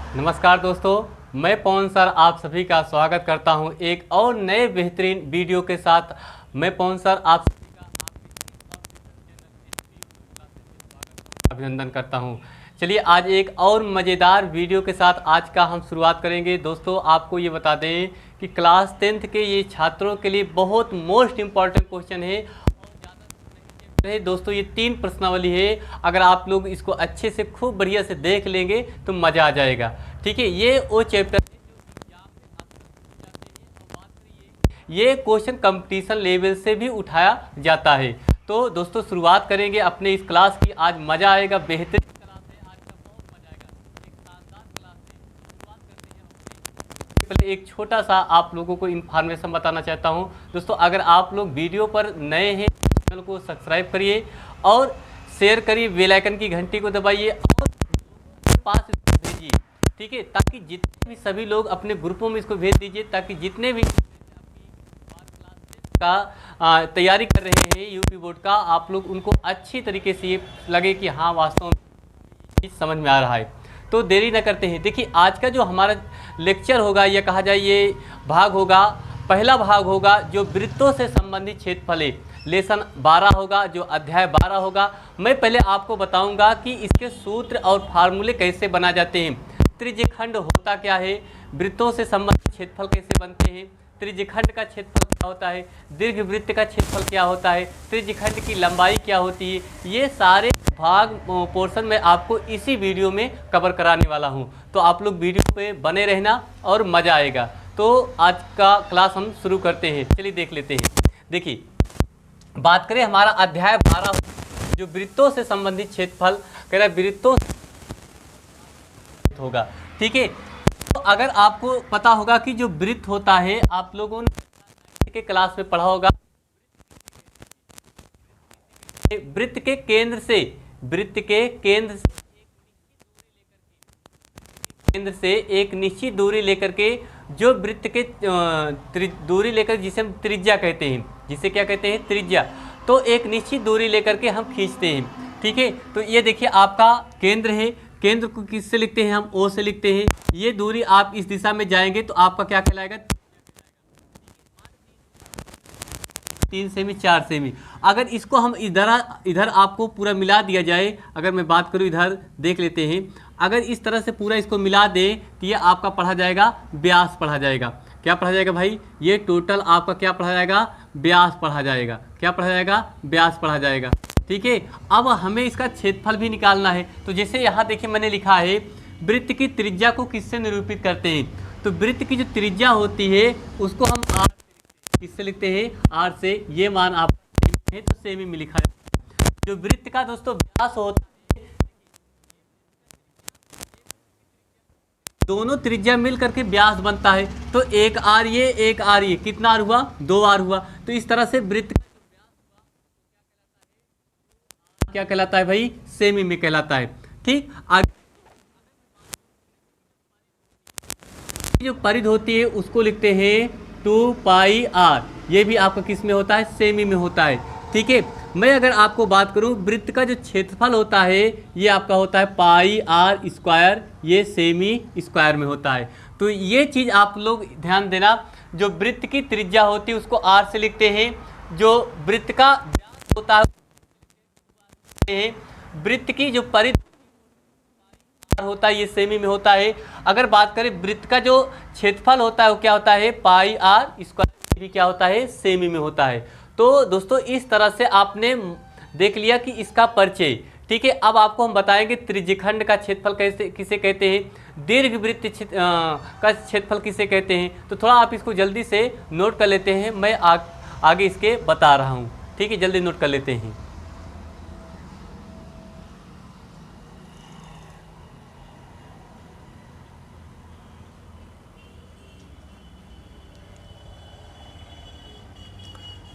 नमस्कार दोस्तों, मैं पवन सर आप सभी का स्वागत करता हूं एक और नए बेहतरीन वीडियो के साथ। मैं पवन सर आप सभी का अभिनंदन करता हूं। चलिए आज एक और मज़ेदार वीडियो के साथ आज का हम शुरुआत करेंगे। दोस्तों आपको ये बता दें कि क्लास 10th के ये छात्रों के लिए बहुत मोस्ट इम्पॉर्टेंट क्वेश्चन है। दोस्तों ये 3 प्रश्नावली है, अगर आप लोग इसको अच्छे से खूब बढ़िया से देख लेंगे तो मज़ा आ जाएगा। ठीक है, ये वो चैप्टर ये क्वेश्चन कंपटीशन लेवल से भी उठाया जाता है। तो दोस्तों शुरुआत करेंगे अपने इस क्लास की। आज मज़ा आएगा, बेहतरीन क्लास है, आज का बहुत मज़ा आएगा, एक शानदार क्लास है। शुरुआत करते हैं। पहले एक छोटा सा आप लोगों को इन्फॉर्मेशन बताना चाहता हूँ। दोस्तों अगर आप लोग वीडियो पर नए हैं, चैनल को सब्सक्राइब करिए और शेयर करिए, बेल आइकन की घंटी को दबाइए और पास भेजिए। ठीक है, ताकि जितने भी सभी लोग अपने ग्रुपों में इसको भेज दीजिए, ताकि जितने भी का तैयारी कर रहे हैं यूपी बोर्ड का, आप लोग उनको अच्छी तरीके से ये लगे कि हाँ वास्तव में समझ में आ रहा है। तो देरी न करते हैं, देखिए आज का जो हमारा लेक्चर होगा या कहा जाए ये भाग होगा, पहला भाग होगा जो वृत्तों से संबंधित क्षेत्रफल है। लेसन 12 होगा, जो अध्याय 12 होगा। मैं पहले आपको बताऊंगा कि इसके सूत्र और फार्मूले कैसे बना जाते हैं, त्रिज्यखंड होता क्या है, वृत्तों से संबंधित क्षेत्रफल कैसे बनते हैं, त्रिज्यखंड का क्षेत्रफल क्या होता है, दीर्घवृत्त का क्षेत्रफल क्या होता है, त्रिज्यखंड की लंबाई क्या होती है, ये सारे भाग पोर्शन में आपको इसी वीडियो में कवर कराने वाला हूँ। तो आप लोग वीडियो पे बने रहना और मज़ा आएगा। तो आज का क्लास हम शुरू करते हैं, चलिए देख लेते हैं। देखिए बात करें हमारा अध्याय 12 जो वृत्तों से संबंधित क्षेत्रफल कह रहा है, वृत्तों होगा। ठीक है, तो अगर आपको पता होगा कि जो वृत्त होता है, आप लोगों ने के क्लास में पढ़ा होगा, वृत्त के केंद्र से एक निश्चित दूरी लेकर के जो वृत्त के दूरी लेकर जिसे हम त्रिज्या कहते हैं, जिसे क्या कहते हैं, त्रिज्या। तो एक निश्चित दूरी लेकर के हम खींचते हैं। ठीक है, तो ये देखिए आपका केंद्र है, केंद्र को किससे लिखते हैं हम, ओ से लिखते हैं। ये दूरी आप इस दिशा में जाएंगे तो आपका क्या कहलाएगा, 3 सेमी 4 सेमी। अगर इसको हम इधर आपको पूरा मिला दिया जाए, अगर मैं बात करूं इधर देख लेते हैं, अगर इस तरह से पूरा इसको मिला दें तो ये आपका पढ़ा जाएगा व्यास पढ़ा जाएगा। क्या पढ़ा जाएगा भाई, ये टोटल आपका क्या पढ़ा जाएगा, व्यास पढ़ा जाएगा। क्या पढ़ा जाएगा, व्यास पढ़ा जाएगा। ठीक है, अब हमें इसका क्षेत्रफल भी निकालना है। तो जैसे यहाँ देखिए मैंने लिखा है वृत्त की त्रिज्या को किससे निरूपित करते हैं, तो वृत्त की जो त्रिज्या होती है उसको हम आर किससे लिखते हैं, आर से। ये मान आप है तो सेमी में लिखा है। जो वृत्त का दोस्तों व्यास होता है, दोनों त्रिज्या मिल करके व्यास बनता है। तो एक आर ये कितना आर हुआ, 2 आर हुआ। तो इस तरह से वृत्त क्या कहलाता है भाई, सेमी में कहलाता है। ठीक, आगे जो परिधि होती है उसको लिखते हैं 2 पाई आर। ये भी आपका किस में होता है, सेमी में होता है। ठीक है, मैं अगर आपको बात करूं वृत्त का जो क्षेत्रफल होता है ये आपका होता है पाई आर स्क्वायर, ये सेमी स्क्वायर में होता है। तो ये चीज़ आप लोग ध्यान देना, जो वृत्त की त्रिज्या होती है उसको आर से लिखते हैं, जो वृत्त का व्यास होता है वृत्त की जो परिधि होता है ये सेमी में होता है। अगर बात करें वृत्त का जो क्षेत्रफल होता है वो क्या होता है, पाई आर स्क्वायर, भी क्या होता है, सेमी में होता है। तो दोस्तों इस तरह से आपने देख लिया कि इसका परिचय। ठीक है, अब आपको हम बताएंगे त्रिज्यखंड का क्षेत्रफल कैसे किसे कहते हैं, दीर्घवृत्त का क्षेत्रफल किसे कहते हैं। तो थोड़ा आप इसको जल्दी से नोट कर लेते हैं, मैं आगे इसके बता रहा हूँ। ठीक है, जल्दी नोट कर लेते हैं।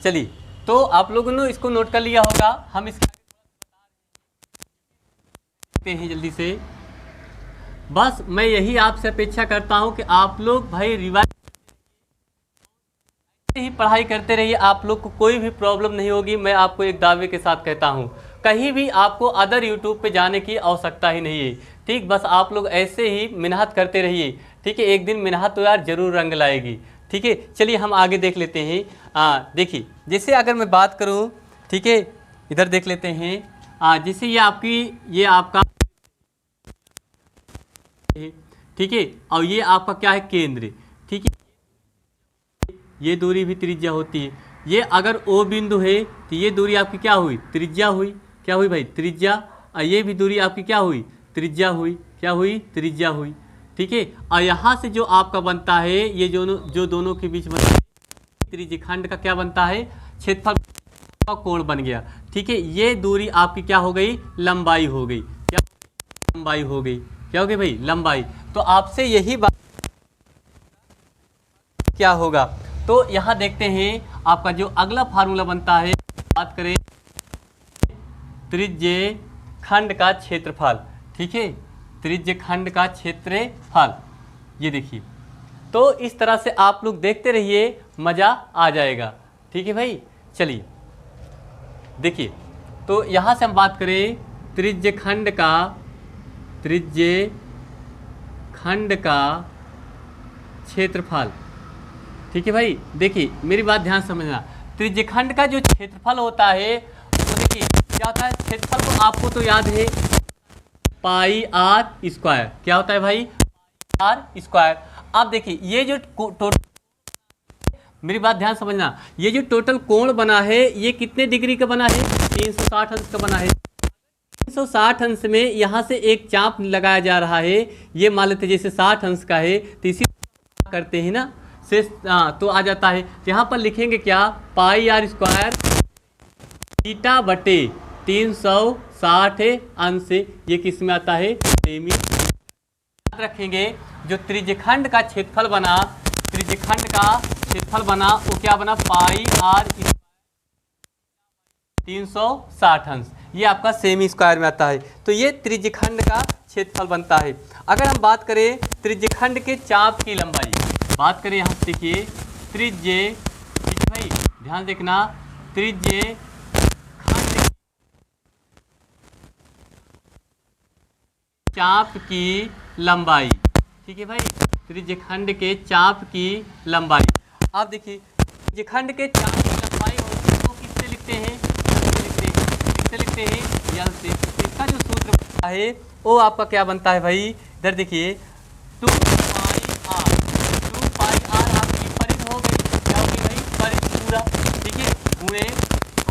चलिए, तो आप लोगों ने इसको नोट कर लिया होगा, हम इसके हैं जल्दी से। बस मैं यही आपसे अपेक्षा करता हूं कि आप लोग भाई रिवाइज ही पढ़ाई करते रहिए, आप लोग को कोई भी प्रॉब्लम नहीं होगी। मैं आपको एक दावे के साथ कहता हूं, कहीं भी आपको अदर यूट्यूब पे जाने की आवश्यकता ही नहीं है। ठीक, बस आप लोग ऐसे ही मेहनत करते रहिए। ठीक है, एक दिन मेहनत तो यार जरूर रंग लाएगी। ठीक है, चलिए हम आगे देख लेते हैं। देखिए, जैसे अगर मैं बात करूं, ठीक है, इधर देख लेते हैं। जैसे ये आपका ठीक है, और ये आपका क्या है, केंद्र। ठीक है, ये दूरी भी त्रिज्या होती है। ये अगर O बिंदु है तो ये दूरी आपकी क्या हुई, त्रिज्या हुई। क्या हुई भाई, त्रिज्या। और ये भी दूरी आपकी क्या हुई, त्रिज्या हुई। क्या हुई, त्रिज्या हुई। ठीक है, और यहाँ से जो आपका बनता है, ये जो दोनों के बीच बनता है त्रिज्यखंड का क्या बनता है, क्षेत्रफल का कोण बन गया। ठीक है, ये दूरी आपकी क्या हो गई, लंबाई हो गई। क्या लंबाई हो गई, क्या हो गई भाई, लंबाई। तो आपसे यही बात क्या होगा, तो यहाँ देखते हैं आपका जो अगला फार्मूला बनता है, बात करें त्रिज्य खंड का क्षेत्रफल। ठीक है, त्रिज्य खंड का क्षेत्रफल, ये देखिए। तो इस तरह से आप लोग देखते रहिए, मज़ा आ जाएगा। ठीक है भाई, चलिए देखिए, तो यहाँ से हम बात करें त्रिज्य खंड का क्षेत्रफल। ठीक है भाई, देखिए मेरी बात ध्यान समझना। त्रिज्यखंड का जो क्षेत्रफल होता है, तो देखिए क्या होता है, क्षेत्रफल को आपको तो याद है पाई आर स्क्वायर। क्या होता है भाई, आर स्क्वायर। अब देखिए ये जो टोटल, मेरी बात ध्यान समझना, ये जो टोटल कोण बना है ये कितने डिग्री का बना है, 360 अंश का बना है। 360 अंश में यहाँ से एक चाप लगाया जा रहा है, ये मान लेते जैसे 60 अंश का है, तो इसी करते हैं ना से, तो आ जाता है। यहाँ पर लिखेंगे क्या, पाई आर स्क्वायर थीटा बटे 360 अंश, ये किस में आता है, सेमी। याद रखेंगे जो त्रिज्यखंड का क्षेत्रफल बना, त्रिज्यखंड का क्षेत्रफल बना, वो क्या बना, पाई आर 360 अंश, ये आपका सेमी स्क्वायर में आता है। तो ये त्रिज्यखंड का क्षेत्रफल बनता है। अगर हम बात करें त्रिज्यखंड के चाप की लंबाई, बात करें यहाँ से, देखिए त्रिज्य, ठीक है भाई ध्यान देखना, त्रिज्य खंड चाप की लंबाई। ठीक है भाई, त्रिज्यखंड के चाप की लंबाई। आप देखिए त्रिज्यखंड के चाप की लंबाई को किससे लिखते हैं, किससे लिखते हैं, यल से। इसका जो सूत्र बनता है वो आपका क्या बनता है भाई, इधर देखिए 2 पाई आर आपकी परिध हो गई। क्या होगी भाई, परिध पूरा। ठीक है, गुणे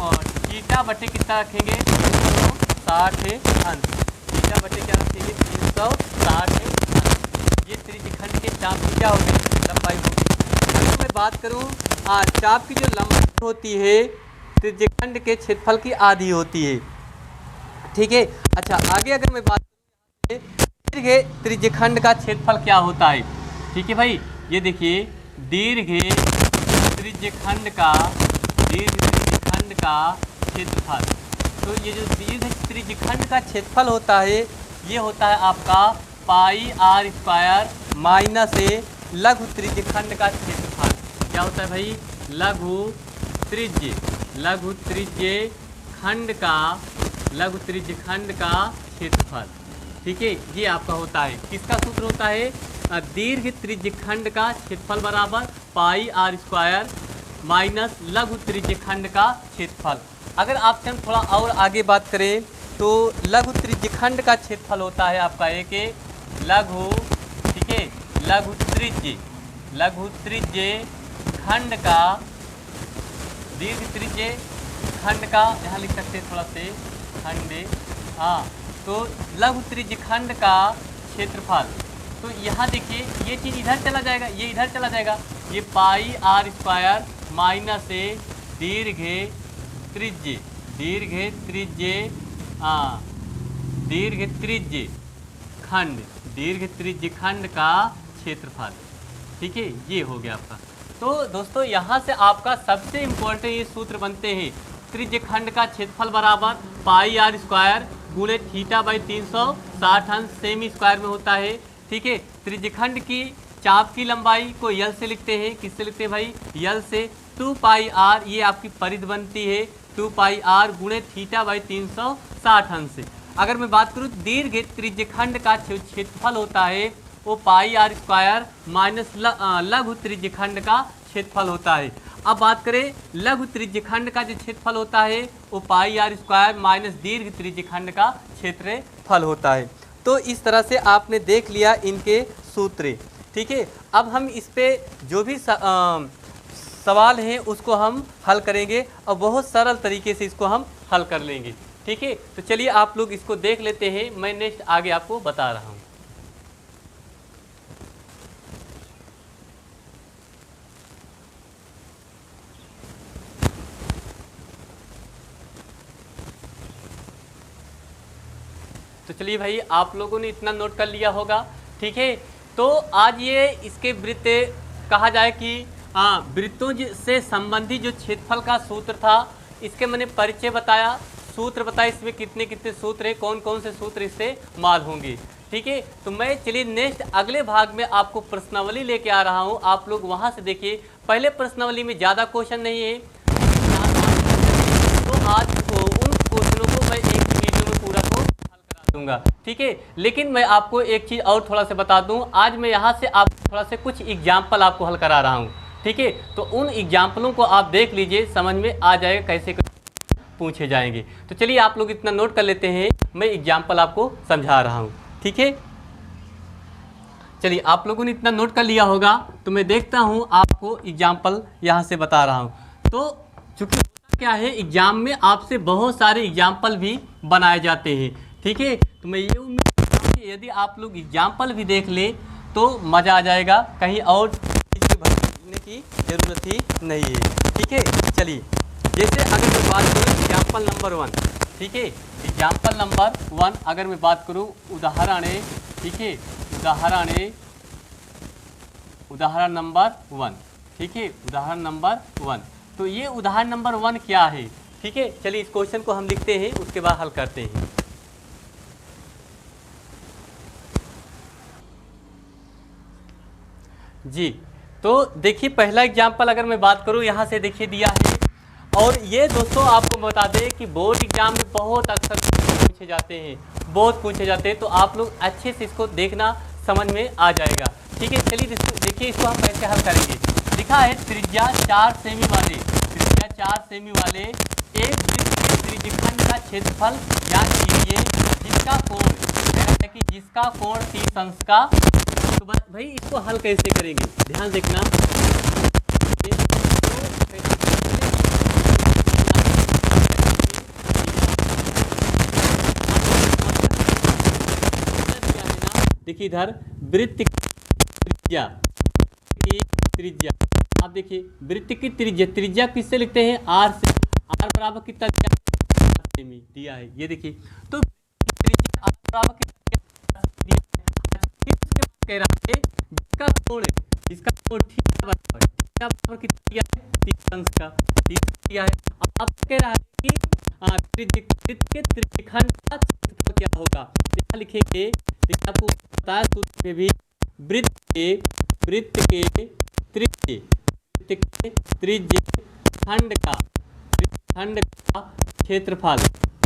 और थीटा बटे कितना रखेंगे, 360 अंश। थीटा बटे क्या रखेंगे, 360 अंश। ये त्रिज्यखंड के चाप की क्या होगी, लंबाई होगी। अगर मैं बात करूँ चाप की जो लंबाई होती है त्रिज्यखंड के क्षेत्रफल की आधी होती है। ठीक है, अच्छा आगे अगर मैं बात दीर्घ त्रिज्यखंड का क्षेत्रफल क्या होता है। ठीक है भाई, ये देखिए दीर्घ त्रिज्यखंड का क्षेत्रफल। तो ये जो दीर्घ त्रिज्यखंड का क्षेत्रफल होता है, ये होता है आपका पाई आर स्क्वायर माइनस लघु त्रिज्यखंड का क्षेत्रफल। क्या होता है भाई, लघु त्रिज्यखंड का क्षेत्रफल। ठीक है, ये आपका होता है, किसका सूत्र होता है, दीर्घ त्रिज्यखंड का क्षेत्रफल बराबर पाई आर स्क्वायर माइनस लघु त्रिज्यखंड का क्षेत्रफल। अगर आपसे हम थोड़ा और आगे बात करें तो लघु त्रिज्यखंड का क्षेत्रफल होता है आपका एक लघु, ठीक है, लघु त्रिज्य खंड का, दीर्घ त्रिज्य खंड का, यहाँ लिख सकते हैं थोड़ा से खंड, हाँ, तो लघु त्रिज्यखंड का क्षेत्रफल। तो यहाँ देखिए ये चीज़ इधर चला जाएगा, ये इधर चला जाएगा, ये पाई आर स्क्वायर माइनस दीर्घ त्रिज्य खंड का क्षेत्रफल। ठीक है, ये हो गया आपका। तो दोस्तों यहाँ से आपका सबसे इम्पोर्टेंट ये सूत्र बनते हैं, त्रिज्यखंड का क्षेत्रफल बराबर पाई आर स्क्वायर गुणे थीटा बाई 360 अंश सेमी स्क्वायर में होता है। ठीक है, त्रिज्यखंड की चाप की लंबाई को यल से लिखते हैं, किससे लिखते हैं भाई, यल से। 2 पाई आर ये आपकी परिध बनती है, 2 पाई r गुणे थीटा बाई 360 अंश। अगर मैं बात करूँ दीर्घ त्रिज्यखंड का क्षेत्रफल होता है वो पाई r स्क्वायर माइनस लघु त्रिज्यखंड का क्षेत्रफल होता है। अब बात करें लघु त्रिज्यखंड का जो क्षेत्रफल होता है वो पाई r स्क्वायर माइनस दीर्घ त्रिज्यखंड का क्षेत्रफल होता है। तो इस तरह से आपने देख लिया इनके सूत्र, ठीक है। अब हम इस पे जो भी सवाल हैं उसको हम हल करेंगे और बहुत सरल तरीके से इसको हम हल कर लेंगे, ठीक है। तो चलिए आप लोग इसको देख लेते हैं, मैं नेक्स्ट आगे आपको बता रहा हूँ। तो चलिए भाई आप लोगों ने इतना नोट कर लिया होगा, ठीक है। तो आज ये इसके वृत्त कहा जाए कि वृत्तों से संबंधित जो क्षेत्रफल का सूत्र था इसके मैंने परिचय बताया, सूत्र बताया, इसमें कितने कितने सूत्र है, कौन कौन से सूत्र इससे माल होंगे, ठीक है। तो मैं चलिए नेक्स्ट अगले भाग में आपको प्रश्नावली लेके आ रहा हूँ, आप लोग वहाँ से देखिए। पहले प्रश्नावली में ज़्यादा क्वेश्चन नहीं है, तो आज को उन क्वेश्चनों को मैं एक वीडियो में पूरा को हल करा दूंगा, ठीक है। लेकिन मैं आपको एक चीज़ और थोड़ा सा बता दूं, आज मैं यहाँ से आप थोड़ा से कुछ एग्जाम्पल आपको हल करा रहा हूँ, ठीक है। तो उन एग्जाम्पलों को आप देख लीजिए, समझ में आ जाएगा कैसे पूछे जाएंगे। तो चलिए आप लोग इतना नोट कर लेते हैं, मैं एग्जाम्पल आपको समझा रहा हूँ, ठीक है। चलिए आप लोगों ने इतना नोट कर लिया होगा, तो मैं देखता हूँ आपको एग्जाम्पल यहाँ से बता रहा हूँ। तो चूँकि क्या है एग्जाम में आपसे बहुत सारे एग्जाम्पल भी बनाए जाते हैं, ठीक है। तो मैं ये उम्मीद करता हूँ कि यदि आप लोग एग्जाम्पल भी देख लें तो मज़ा आ जाएगा, कहीं और चीज़ भरने की ज़रूरत ही नहीं है, ठीक है। चलिए जैसे अगर मैं बात करूँ एग्जाम्पल नंबर 1, ठीक है, एग्जाम्पल नंबर 1 अगर मैं बात करूँ उदाहरण है, ठीक है, उदाहरण नंबर 1, ठीक है, उदाहरण नंबर 1। तो ये उदाहरण नंबर 1 क्या है, ठीक है। चलिए इस क्वेश्चन को हम लिखते हैं, उसके बाद हल करते हैं। जी तो देखिए पहला एग्जाम्पल अगर मैं बात करूं यहाँ से देखिए दिया है, और ये दोस्तों आपको बता दें कि बोर्ड एग्जाम में बहुत अक्सर पूछे जाते हैं, बहुत पूछे जाते हैं, तो आप लोग अच्छे से इसको देखना, समझ में आ जाएगा, ठीक है। चलिए देखिए इसको हम कैसे हल करेंगे। लिखा है त्रिज्या 4 सेमी वाले एक त्रिज्यखंड का क्षेत्रफल ज्ञात कीजिए जिसका कोण 30 अंश का। तो भाई इसको हल कैसे करेंगे, ध्यान देखना। देखिए इधर वृत्त की त्रिज्या, आप देखिए वृत्त की त्रिज्या किससे लिखते हैं, r से। r बराबर कितना सेमी दिया है, ये देखिए। तो त्रिज्या r बराबर कितना कह रहा है, जिसका कोण थीटा बराबर कितना दिया है, 30 अंश का, 30 दिया है। अब कह रहा है कि वृत्त के त्रिज्यखंड का क्षेत्रफल क्या होगा, यहाँ लिखेंगे। आपको बताया सूत्र में भी वृत्त के त्रिज्यखंड का क्षेत्रफल,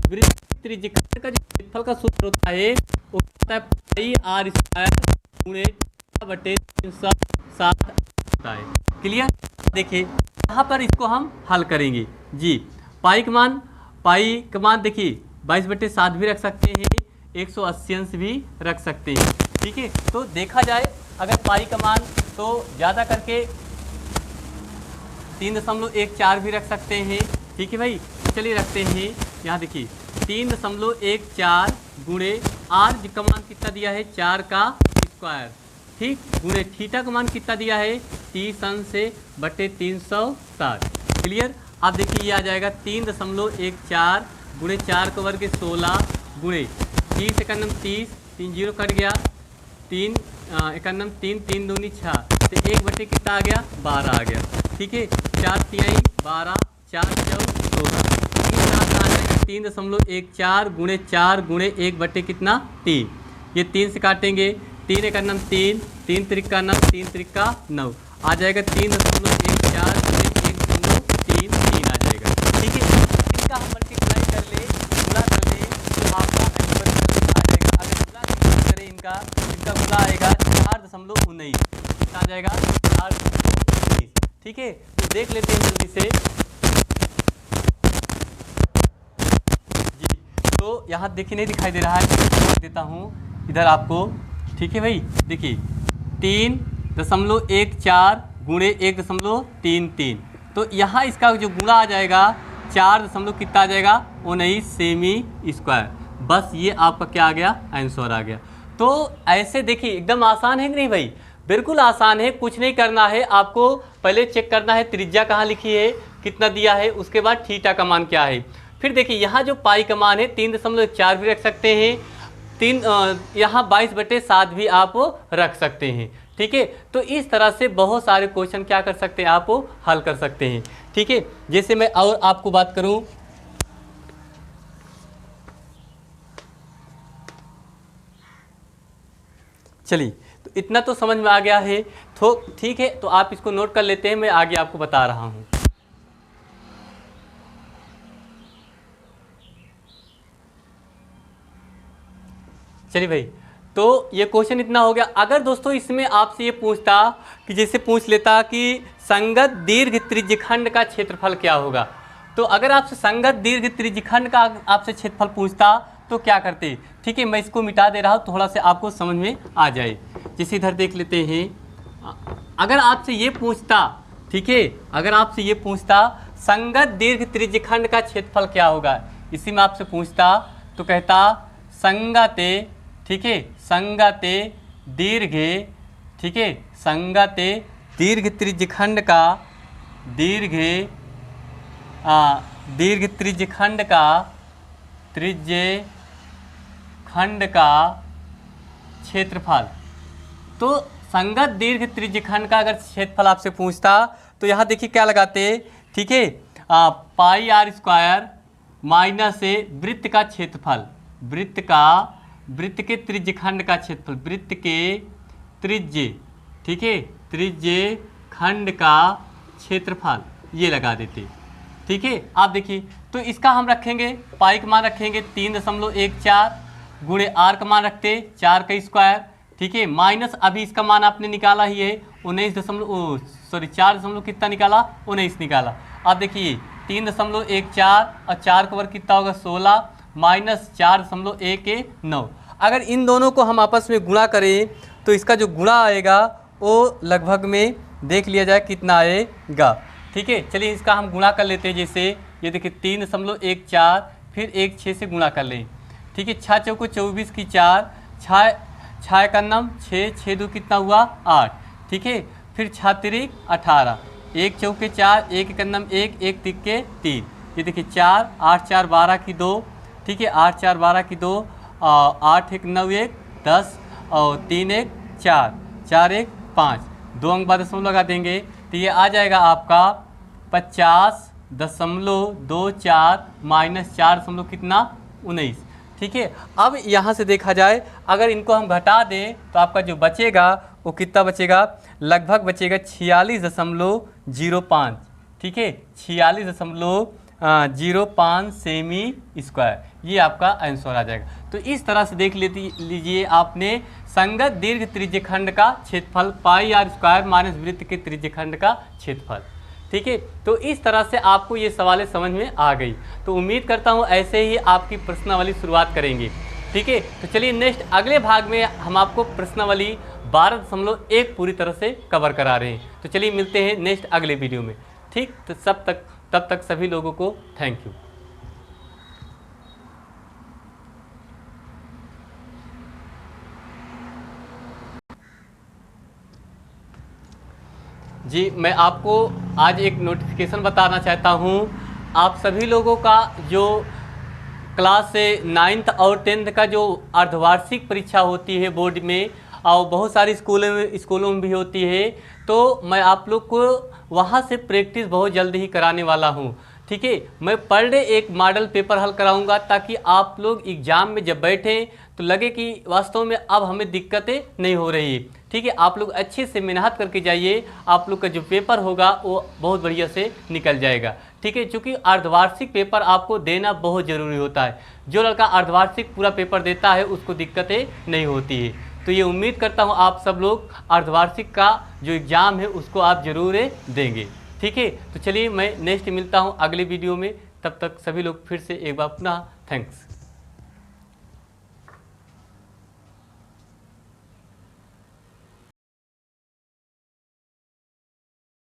वृत्त त्रिज्यखंड का जो क्षेत्रफल का सूत्र होता है वो होता है पाई r स्क्वायर गुणे बटे 360 होता है। क्लियर। देखिए यहाँ पर इसको हम हल करेंगे जी। पाई का मान देखिए 22/7 भी रख सकते हैं, 180 अंश भी रख सकते हैं, ठीक है। तो देखा जाए अगर पाई का मान तो ज़्यादा करके 3.14 भी रख सकते हैं, ठीक है भाई। चलिए रखते हैं, यहाँ देखिए 3.14 गुणे r का मान कितना दिया है, 4 का स्क्वायर, ठीक, गुणे थीटा का मान कितना दिया है, 30 अंश से बटे 360। क्लियर। आप देखिए ये आ जाएगा 3.14 गुणे 4 का वर्ग 16 गुणे 30 एकन्नम 30, 3 जीरो कट गया, 3 एकन्नम 3, 3 दूनी 6, तो 1 बटे कितना आ गया, 12 आ गया, ठीक है। 4 तिहाई 12, 4 चौक 16, 3.14 गुणे 4 गुणे 1 बटे कितना 3, ये 3 से काटेंगे, 3 एकन्नम 3, 3 त्रिका 9, 3 त्रिका 9 आ जाएगा, 3.14 गुणे 1.3 3 आ जाएगा, ठीक है। आएगा, इसका गुणा आएगा 4.19, कितना आ जाएगा 4.19। ठीक है, तो देख लेते हैं जल्दी से जी। तो यहाँ देखिए नहीं दिखाई दे रहा है, मैं देता हूँ इधर आपको। ठीक है भाई, देखिए 3.14 गुणे 1.33, तो यहाँ इसका जो गुणा आ जाएगा 4 कितना आ जाएगा 19 सेमी स्क्वायर। बस ये आपका क्या आ गया, आंसर आ गया। तो ऐसे देखिए एकदम आसान है कि नहीं भाई, बिल्कुल आसान है। कुछ नहीं करना है आपको, पहले चेक करना है त्रिज्या कहाँ लिखी है, कितना दिया है, उसके बाद थीटा का मान क्या है। फिर देखिए यहाँ जो पाई का मान है 3.4 भी रख सकते हैं, यहाँ 22/7 भी आप रख सकते हैं। ठीक है, तो इस तरह से बहुत सारे क्वेश्चन क्या कर सकते हैं, आप हल कर सकते हैं। ठीक है, जैसे मैं और आपको बात करूं, चलिए तो इतना तो समझ में आ गया है। तो ठीक है, तो आप इसको नोट कर लेते हैं, मैं आगे आपको बता रहा हूं। चलिए भाई, तो ये क्वेश्चन इतना हो गया। अगर दोस्तों इसमें आपसे ये पूछता कि जैसे पूछ लेता कि संगत दीर्घ त्रिज्यखंड का क्षेत्रफल क्या होगा, तो अगर आपसे संगत दीर्घ त्रिज्यखंड का आपसे क्षेत्रफल पूछता तो क्या करते। ठीक है, मैं इसको मिटा दे रहा हूँ, थोड़ा सा आपको समझ में आ जाए। जैसे इधर देख लेते हैं, अगर आपसे ये पूछता, ठीक है, अगर आपसे ये पूछता संगत दीर्घ त्रिज्यखंड का क्षेत्रफल क्या होगा, इसी में आपसे पूछता तो कहता संगते, ठीक है, संगते दीर्घे, ठीक है, संगते दीर्घ त्रिज्यखंड का, दीर्घ त्रिज्यखंड का, त्रिज्यखंड का क्षेत्रफल। तो संगत दीर्घ त्रिज्यखंड का अगर क्षेत्रफल आपसे पूछता तो यहाँ देखिए क्या लगाते, ठीक है, पाई r स्क्वायर माइनस से वृत्त का क्षेत्रफल, वृत्त के त्रिज्यखंड का क्षेत्रफल, वृत्त के त्रिज्य, ठीक है, त्रिज्य खंड का क्षेत्रफल, ये लगा देते। ठीक है, आप देखिए तो इसका हम रखेंगे, पाई का मान रखेंगे 3.14 गुणे r का मान रखते 4 का स्क्वायर, ठीक है, माइनस अभी इसका मान आपने निकाला ही है 4 कितना निकाला, 19 निकाला। आप देखिए 3.14 और 4 का वर्ग कितना होगा 16 माइनस 4.19। अगर इन दोनों को हम आपस में गुणा करें तो इसका जो गुणा आएगा वो लगभग में देख लिया जाए कितना आएगा। ठीक है, चलिए इसका हम गुणा कर लेते हैं। जैसे ये देखिए 3.14 फिर 1 6 से गुणा कर लें। ठीक है, 6 चौको 24 की 4, 6 का नम 6, 6 2 कितना हुआ 8। ठीक है, फिर 6 3 18, 1 चौके 4, 1 का नम 1, 1 तिक्के 3, ये देखिए 4, 8 4 12 की 2, ठीक है, 8 4 12 की 2, 8 1 9 1 10 और 3 1 4, 4 1 5, 2 अंक बाद दशमलव लगा देंगे तो ये आ जाएगा आपका 50.24 माइनस 4 कितना 19। ठीक है, अब यहाँ से देखा जाए अगर इनको हम घटा दें तो आपका जो बचेगा वो कितना बचेगा, लगभग बचेगा 46.05। ठीक है, 46.05 सेमी स्क्वायर, ये आपका आंसर आ जाएगा। तो इस तरह से देख लीजिए आपने संगत दीर्घ त्रिज्यखंड का क्षेत्रफल पाई r स्क्वायर माइनस वृत्त के त्रिज्यखंड का क्षेत्रफल। ठीक है, तो इस तरह से आपको ये सवालें समझ में आ गई। तो उम्मीद करता हूँ ऐसे ही आपकी प्रश्नावली शुरुआत करेंगे। ठीक है, तो चलिए नेक्स्ट अगले भाग में हम आपको प्रश्नावली 12.1 पूरी तरह से कवर करा रहे हैं। तो चलिए मिलते हैं नेक्स्ट अगले वीडियो में। ठीक, तो तब तक सभी लोगों को थैंक यू। जी, मैं आपको आज एक नोटिफिकेशन बताना चाहता हूँ। आप सभी लोगों का जो क्लास से 9th और 10th का जो अर्धवार्षिक परीक्षा होती है बोर्ड में, और बहुत सारी स्कूलों में भी होती है, तो मैं आप लोग को वहाँ से प्रैक्टिस बहुत जल्दी ही कराने वाला हूँ। ठीक है, मैं पर डे एक मॉडल पेपर हल कराऊंगा ताकि आप लोग एग्ज़ाम में जब बैठें तो लगे कि वास्तव में अब हमें दिक्कतें नहीं हो रही है। ठीक है, आप लोग अच्छे से मेहनत करके जाइए, आप लोग का जो पेपर होगा वो बहुत बढ़िया से निकल जाएगा। ठीक है, क्योंकि अर्धवार्षिक पेपर आपको देना बहुत ज़रूरी होता है। जो लड़का अर्धवार्षिक पूरा पेपर देता है उसको दिक्कतें नहीं होती है। तो ये उम्मीद करता हूँ आप सब लोग अर्धवार्षिक का जो एग्ज़ाम है उसको आप ज़रूर देंगे। ठीक है, तो चलिए मैं नेक्स्ट मिलता हूँ अगले वीडियो में। तब तक सभी लोग फिर से एक बार पुनः थैंक्स।